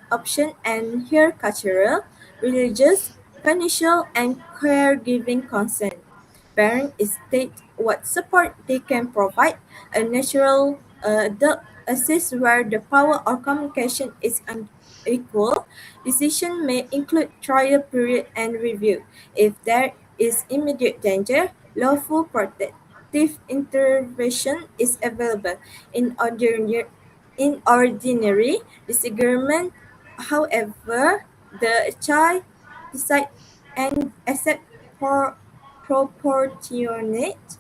option and here cultural, religious, financial, and caregiving consent. Parents state what support they can provide. A natural adult assist where the power or communication is unequal. Decision may include trial period and review. If there is immediate danger, lawful protective intervention is available. In ordinary disagreement, however, the child decide and accept for proportionate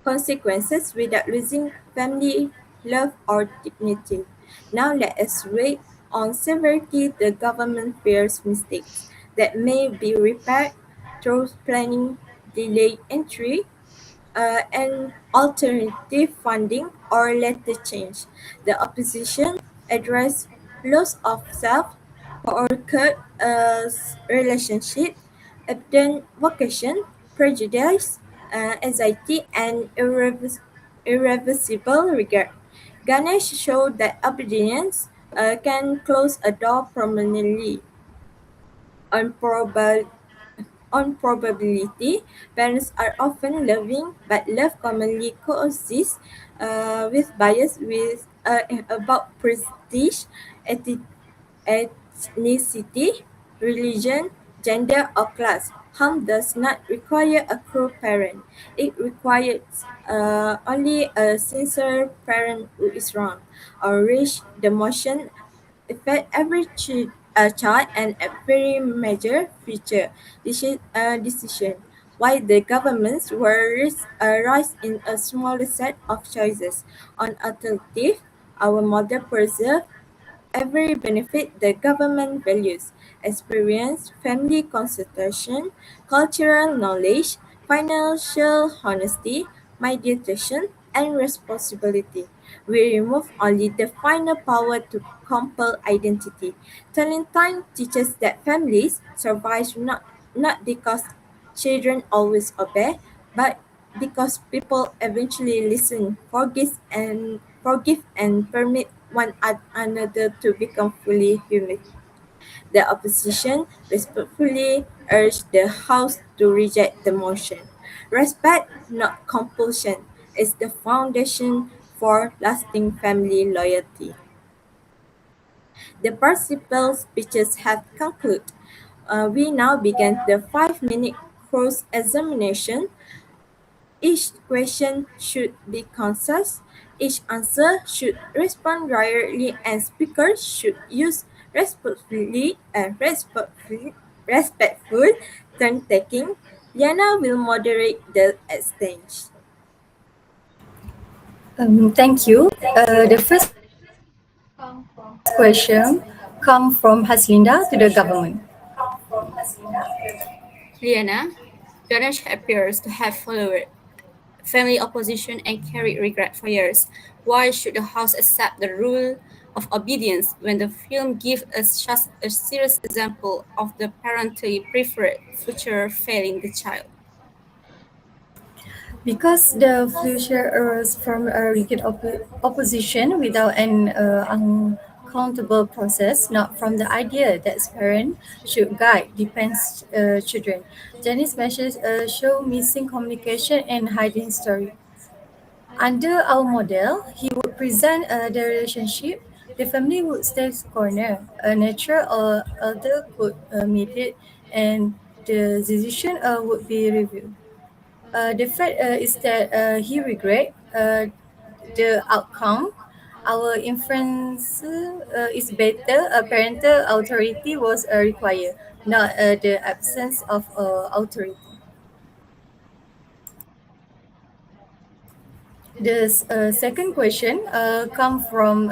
consequences without losing family love or dignity. Now let us rate on severity the government fears mistakes. that may be repaired through planning, delayed entry, and alternative funding or later change. The opposition addressed loss of self, poor relationship, abandoned vocation, prejudice, anxiety, and irreversible regret. Ganesh showed that obedience can close a door permanently. On probability, parents are often loving, but love commonly coexists with bias about prestige, eti- ethnicity, religion, gender, or class. Harm does not require a cruel parent. It requires only a sincere parent who is wrong, or reach the motion affect every child and every major future decision. Why the government's worries rise in a smaller set of choices. On alternative, our model preserve every benefit the government values: experience, family consultation, cultural knowledge, financial honesty, meditation, and responsibility. We remove only the final power to compel identity. Telling time teaches that families survive not because children always obey, but because people eventually listen, forgive and permit one another to become fully human. The opposition respectfully urged the House to reject the motion. Respect, not compulsion, is the foundation for lasting family loyalty. The principal speeches have concluded. We now begin the 5-minute cross examination. Each question should be concise, each answer should respond directly, and speakers should use respectful turn taking. Liana will moderate the exchange. Thank you. The first question come from Haslinda to the government. Liana, Ganesh appears to have followed family opposition and carried regret for years. Why should the House accept the rule of obedience when the film gives us just a serious example of the parentally preferred future failing the child? Because the future arose from a rigid opposition without an uncountable process, not from the idea that parents should guide depends children. Janice's messages show missing communication and hiding story. Under our model, he would present the relationship. The family would stay corner. A natural or elder could mediate, and the decision would be reviewed. The fact is that he regret the outcome. Our inference is better. Parental authority was required, not the absence of authority. The second question come from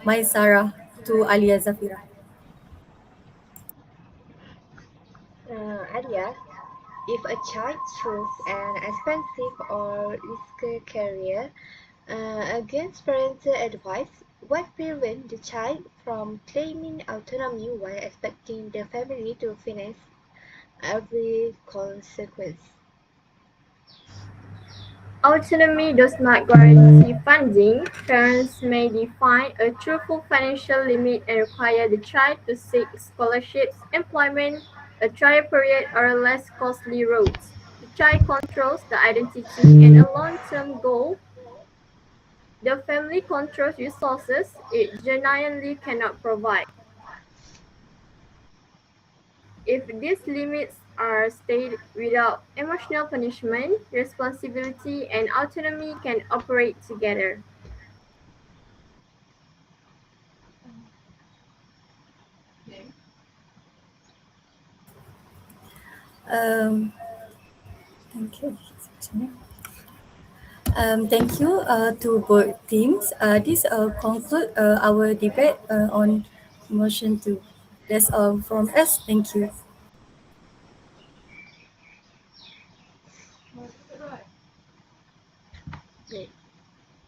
Maisara to Alia Zafira. Alia, if a child chose an expensive or risky career against parental advice, what prevents the child from claiming autonomy while expecting the family to finance every consequence? Autonomy does not guarantee funding. Parents may define a truthful financial limit and require the child to seek scholarships, employment, a trial period, or less costly routes. The child controls the identity and a long-term goal. The family controls resources it genuinely cannot provide. If these limits are stayed without emotional punishment, responsibility and autonomy can operate together. Um, thank you. Thank you to both teams. This conclude our debate on motion two. That's all from us. Thank you.